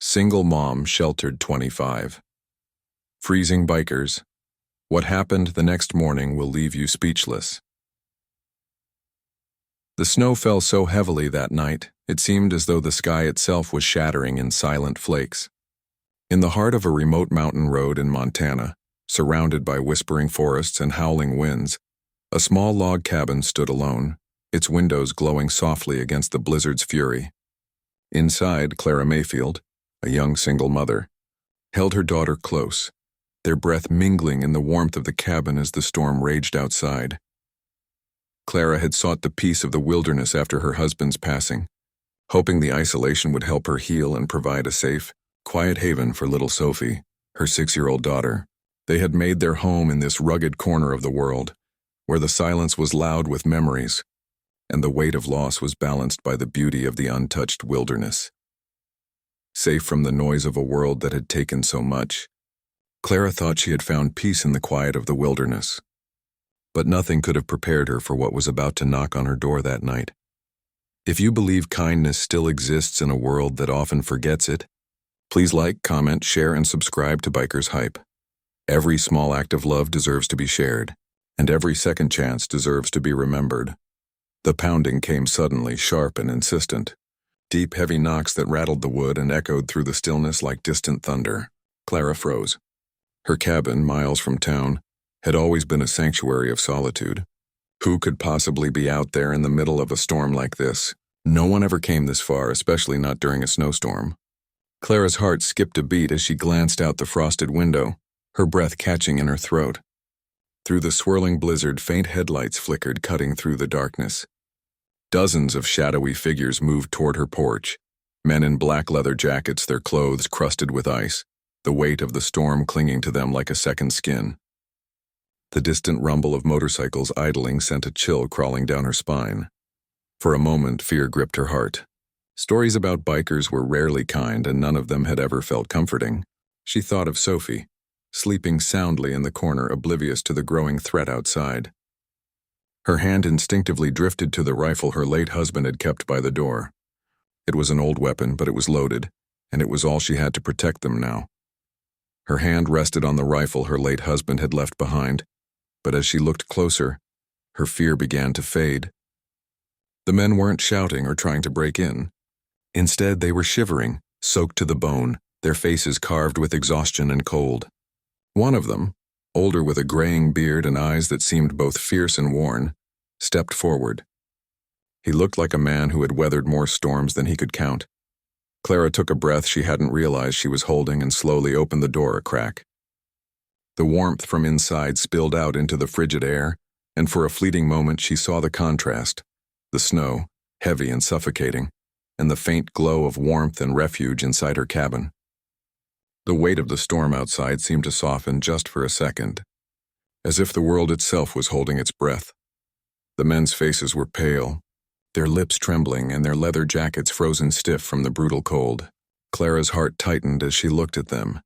Single mom sheltered 25. Freezing bikers. What happened the next morning will leave you speechless. The snow fell so heavily that night, it seemed as though the sky itself was shattering in silent flakes. In the heart of a remote mountain road in Montana, surrounded by whispering forests and howling winds, a small log cabin stood alone, its windows glowing softly against the blizzard's fury. Inside, Clara Mayfield, a young single mother, held her daughter close, their breath mingling in the warmth of the cabin as the storm raged outside. Clara had sought the peace of the wilderness after her husband's passing, hoping the isolation would help her heal and provide a safe, quiet haven for little Sophie, her 6-year-old daughter. They had made their home in this rugged corner of the world, where the silence was loud with memories, and the weight of loss was balanced by the beauty of the untouched wilderness. Safe from the noise of a world that had taken so much, Clara thought she had found peace in the quiet of the wilderness. But nothing could have prepared her for what was about to knock on her door that night. If you believe kindness still exists in a world that often forgets it, please like, comment, share, and subscribe to Bikershype. Every small act of love deserves to be shared, and every second chance deserves to be remembered. The pounding came suddenly, sharp and insistent. Deep, heavy knocks that rattled the wood and echoed through the stillness like distant thunder. Clara froze. Her cabin, miles from town, had always been a sanctuary of solitude. Who could possibly be out there in the middle of a storm like this? No one ever came this far, especially not during a snowstorm. Clara's heart skipped a beat as she glanced out the frosted window, her breath catching in her throat. Through the swirling blizzard, faint headlights flickered, cutting through the darkness. Dozens of shadowy figures moved toward her porch, men in black leather jackets, their clothes crusted with ice, the weight of the storm clinging to them like a second skin. The distant rumble of motorcycles idling sent a chill crawling down her spine. For a moment, fear gripped her heart. Stories about bikers were rarely kind, and none of them had ever felt comforting. She thought of Sophie, sleeping soundly in the corner, oblivious to the growing threat outside. Her hand instinctively drifted to the rifle her late husband had kept by the door. It was an old weapon, but it was loaded, and it was all she had to protect them now. Her hand rested on the rifle her late husband had left behind, but as she looked closer, her fear began to fade. The men weren't shouting or trying to break in. Instead, they were shivering, soaked to the bone, their faces carved with exhaustion and cold. One of them, older with a graying beard and eyes that seemed both fierce and worn, stepped forward. He looked like a man who had weathered more storms than he could count. Clara took a breath she hadn't realized she was holding and slowly opened the door a crack. The warmth from inside spilled out into the frigid air, and for a fleeting moment she saw the contrast, the snow, heavy and suffocating, and the faint glow of warmth and refuge inside her cabin. The weight of the storm outside seemed to soften just for a second, as if the world itself was holding its breath. The men's faces were pale, their lips trembling and their leather jackets frozen stiff from the brutal cold. Clara's heart tightened as she looked at them,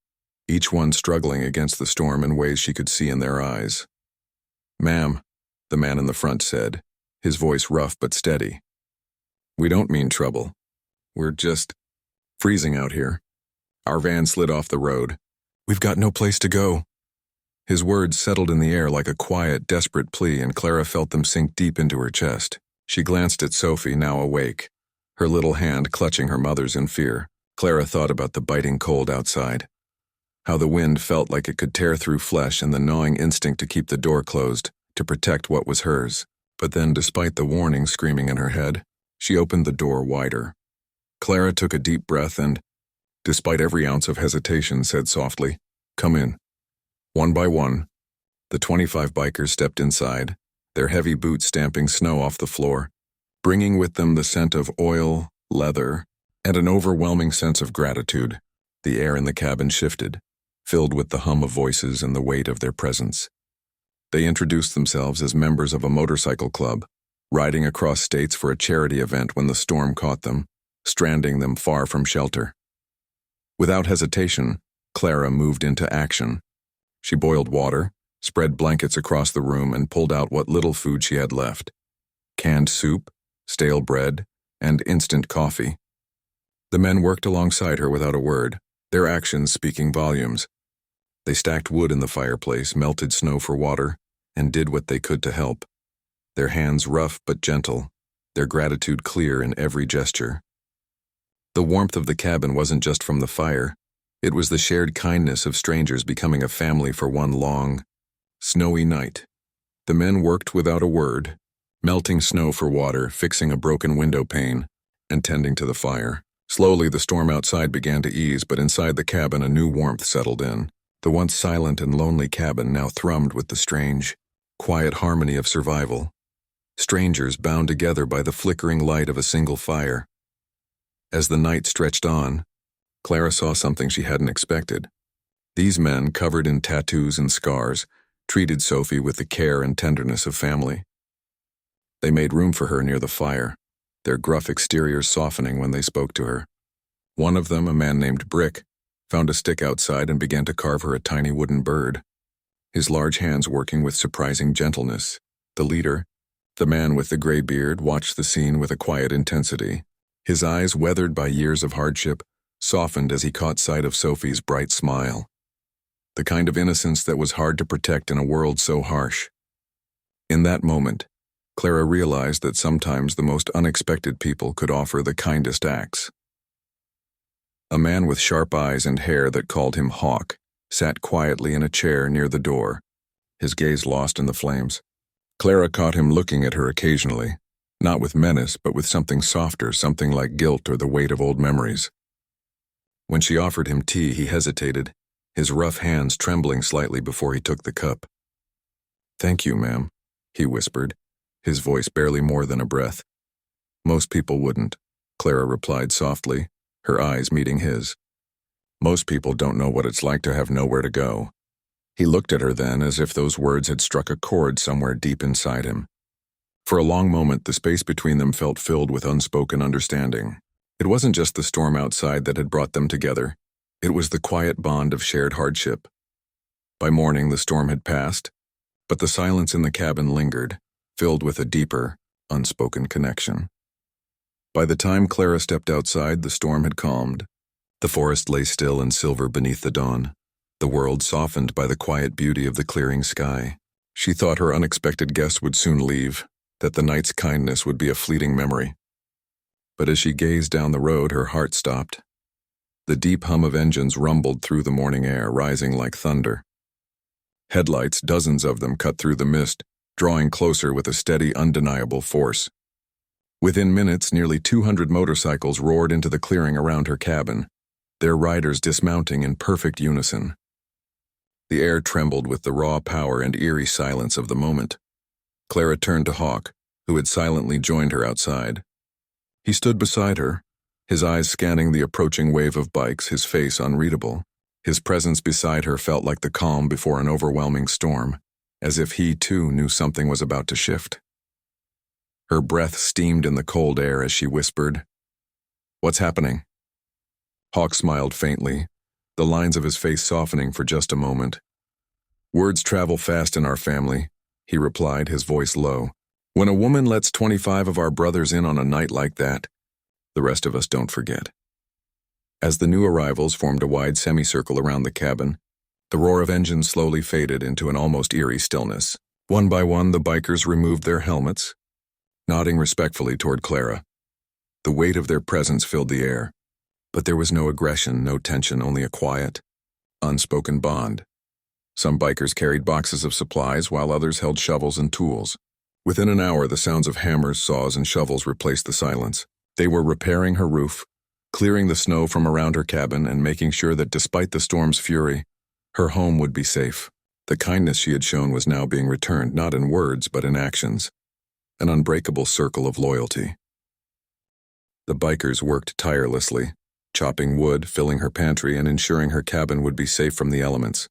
each one struggling against the storm in ways she could see in their eyes. "Ma'am," the man in the front said, his voice rough but steady. "We don't mean trouble. We're just freezing out here. Our van slid off the road. We've got no place to go." His words settled in the air like a quiet, desperate plea, and Clara felt them sink deep into her chest. She glanced at Sophie, now awake, her little hand clutching her mother's in fear. Clara thought about the biting cold outside, how the wind felt like it could tear through flesh, and the gnawing instinct to keep the door closed, to protect what was hers. But then, despite the warning screaming in her head, she opened the door wider. Clara took a deep breath and, despite every ounce of hesitation, said softly, "Come in." One by one, the 25 bikers stepped inside, their heavy boots stamping snow off the floor, bringing with them the scent of oil, leather, and an overwhelming sense of gratitude. The air in the cabin shifted, filled with the hum of voices and the weight of their presence. They introduced themselves as members of a motorcycle club, riding across states for a charity event when the storm caught them, stranding them far from shelter. Without hesitation, Clara moved into action. She boiled water, spread blankets across the room, and pulled out what little food she had left: canned soup, stale bread, and instant coffee. The men worked alongside her without a word, their actions speaking volumes. They stacked wood in the fireplace, melted snow for water, and did what they could to help. Their hands rough but gentle, their gratitude clear in every gesture. The warmth of the cabin wasn't just from the fire. It was the shared kindness of strangers becoming a family for one long, snowy night. The men worked without a word, melting snow for water, fixing a broken window pane, and tending to the fire. Slowly, the storm outside began to ease, but inside the cabin a new warmth settled in. The once silent and lonely cabin now thrummed with the strange, quiet harmony of survival. Strangers bound together by the flickering light of a single fire. As the night stretched on, Clara saw something she hadn't expected. These men, covered in tattoos and scars, treated Sophie with the care and tenderness of family. They made room for her near the fire, their gruff exteriors softening when they spoke to her. One of them, a man named Brick, found a stick outside and began to carve her a tiny wooden bird, his large hands working with surprising gentleness. The leader, the man with the gray beard, watched the scene with a quiet intensity. His eyes, weathered by years of hardship, softened as he caught sight of Sophie's bright smile. The kind of innocence that was hard to protect in a world so harsh. In that moment, Clara realized that sometimes the most unexpected people could offer the kindest acts. A man with sharp eyes and hair that called him Hawk sat quietly in a chair near the door, his gaze lost in the flames. Clara caught him looking at her occasionally, not with menace but with something softer, something like guilt or the weight of old memories. When she offered him tea, he hesitated, his rough hands trembling slightly before he took the cup. "Thank you, ma'am," he whispered, his voice barely more than a breath. "Most people wouldn't," Clara replied softly, her eyes meeting his. "Most people don't know what it's like to have nowhere to go." He looked at her then as if those words had struck a chord somewhere deep inside him. For a long moment, the space between them felt filled with unspoken understanding. It wasn't just the storm outside that had brought them together. It was the quiet bond of shared hardship. By morning, the storm had passed, but the silence in the cabin lingered, filled with a deeper, unspoken connection. By the time Clara stepped outside, the storm had calmed. The forest lay still and silver beneath the dawn, the world softened by the quiet beauty of the clearing sky. She thought her unexpected guest would soon leave, that the night's kindness would be a fleeting memory. But as she gazed down the road, her heart stopped. The deep hum of engines rumbled through the morning air, rising like thunder. Headlights, dozens of them, cut through the mist, drawing closer with a steady, undeniable force. Within minutes, nearly 200 motorcycles roared into the clearing around her cabin, their riders dismounting in perfect unison. The air trembled with the raw power and eerie silence of the moment. Clara turned to Hawk, who had silently joined her outside. He stood beside her, his eyes scanning the approaching wave of bikes, his face unreadable. His presence beside her felt like the calm before an overwhelming storm, as if he, too, knew something was about to shift. Her breath steamed in the cold air as she whispered, "What's happening?" Hawk smiled faintly, the lines of his face softening for just a moment. "Words travel fast in our family," he replied, his voice low. "When a woman lets 25 of our brothers in on a night like that, the rest of us don't forget." As the new arrivals formed a wide semicircle around the cabin, the roar of engines slowly faded into an almost eerie stillness. One by one, the bikers removed their helmets, nodding respectfully toward Clara. The weight of their presence filled the air, but there was no aggression, no tension, only a quiet, unspoken bond. Some bikers carried boxes of supplies, while others held shovels and tools. Within an hour, the sounds of hammers, saws, and shovels replaced the silence. They were repairing her roof, clearing the snow from around her cabin, and making sure that despite the storm's fury, her home would be safe. The kindness she had shown was now being returned, not in words, but in actions. An unbreakable circle of loyalty. The bikers worked tirelessly, chopping wood, filling her pantry, and ensuring her cabin would be safe from the elements.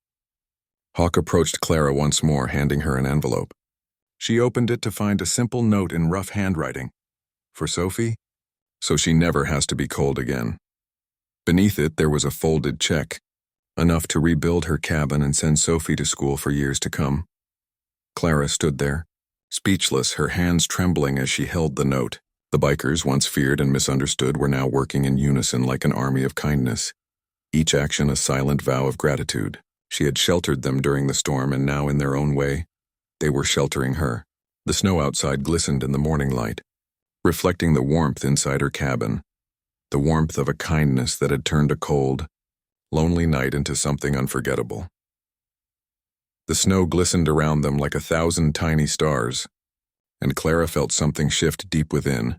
Hawk approached Clara once more, handing her an envelope. She opened it to find a simple note in rough handwriting. "For Sophie, so she never has to be cold again." Beneath it, there was a folded check, enough to rebuild her cabin and send Sophie to school for years to come. Clara stood there, speechless, her hands trembling as she held the note. The bikers, once feared and misunderstood, were now working in unison like an army of kindness, each action a silent vow of gratitude. She had sheltered them during the storm, and now, in their own way, they were sheltering her. The snow outside glistened in the morning light, reflecting the warmth inside her cabin, the warmth of a kindness that had turned a cold, lonely night into something unforgettable. The snow glistened around them like 1,000 tiny stars, and Clara felt something shift deep within,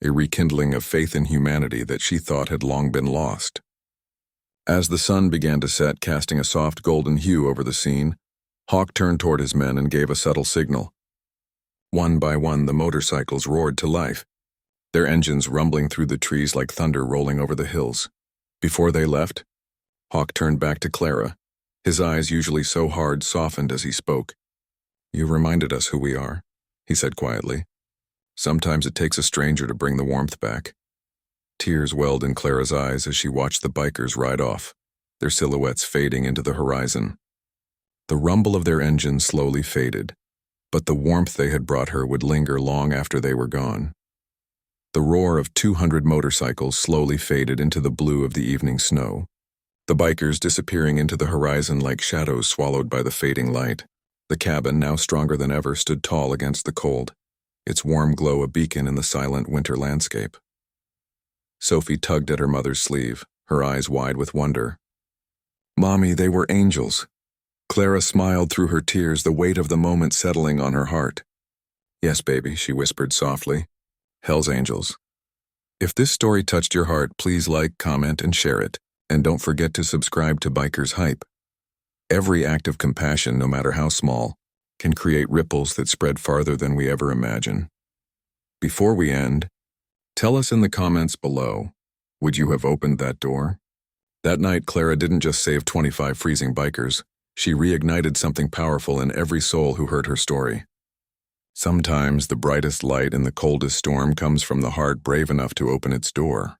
a rekindling of faith in humanity that she thought had long been lost. As the sun began to set, casting a soft golden hue over the scene, Hawk turned toward his men and gave a subtle signal. One by one, the motorcycles roared to life, their engines rumbling through the trees like thunder rolling over the hills. Before they left, Hawk turned back to Clara, his eyes, usually so hard, softened as he spoke. "You reminded us who we are," he said quietly. "Sometimes it takes a stranger to bring the warmth back." Tears welled in Clara's eyes as she watched the bikers ride off, their silhouettes fading into the horizon. The rumble of their engines slowly faded, but the warmth they had brought her would linger long after they were gone. The roar of 200 motorcycles slowly faded into the blue of the evening snow, the bikers disappearing into the horizon like shadows swallowed by the fading light. The cabin, now stronger than ever, stood tall against the cold, its warm glow a beacon in the silent winter landscape. Sophie tugged at her mother's sleeve, her eyes wide with wonder. "Mommy, they were angels." Clara smiled through her tears, the weight of the moment settling on her heart. "Yes, baby," she whispered softly. "Hell's angels." If this story touched your heart, please like, comment, and share it. And don't forget to subscribe to Bikershype. Every act of compassion, no matter how small, can create ripples that spread farther than we ever imagine. Before we end, tell us in the comments below, would you have opened that door? That night, Clara didn't just save 25 freezing bikers, she reignited something powerful in every soul who heard her story. Sometimes the brightest light in the coldest storm comes from the heart brave enough to open its door.